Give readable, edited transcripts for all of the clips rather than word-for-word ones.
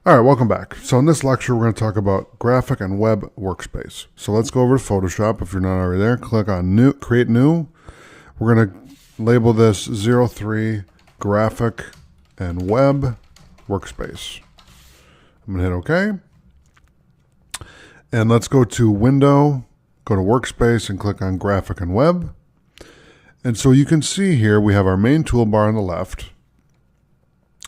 All right, welcome back. So in this lecture, we're going to talk about graphic and web workspace. So let's go over to Photoshop. If you're not already there, click on New, Create New. We're going to label this 03 Graphic and Web Workspace. I'm going to hit OK. And let's go to Window, go to Workspace, and click on Graphic and Web. And so you can see here we have our main toolbar on the left.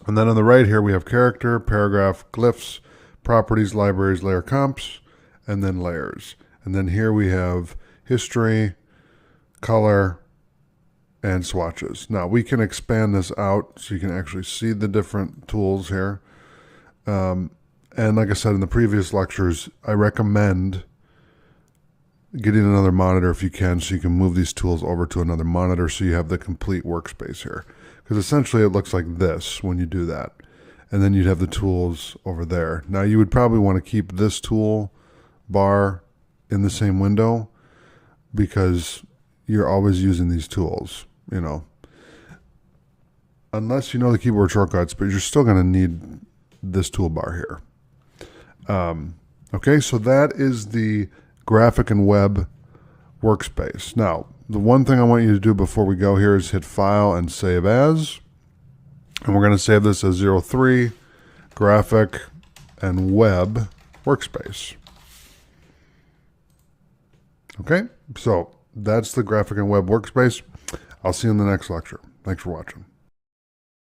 And then on the right here, we have character, paragraph, glyphs, properties, libraries, layer comps, and then layers. And then here we have history, color, and swatches. Now we can expand this out so you can actually see the different tools here. And like I said in the previous lectures, I recommend getting another monitor if you can, so you can move these tools over to another monitor so you have the complete workspace here. Because essentially it looks like this when you do that. And then you'd have the tools over there. Now you would probably want to keep this tool bar in the same window because you're always using these tools, you know. Unless you know the keyboard shortcuts, but you're still going to need this toolbar here. Okay, so that is the graphic and web workspace. Now, the one thing I want you to do before we go here is hit File and Save As. And we're going to save this as 03 Graphic and Web Workspace. Okay, so that's the graphic and web workspace. I'll see you in the next lecture. Thanks for watching.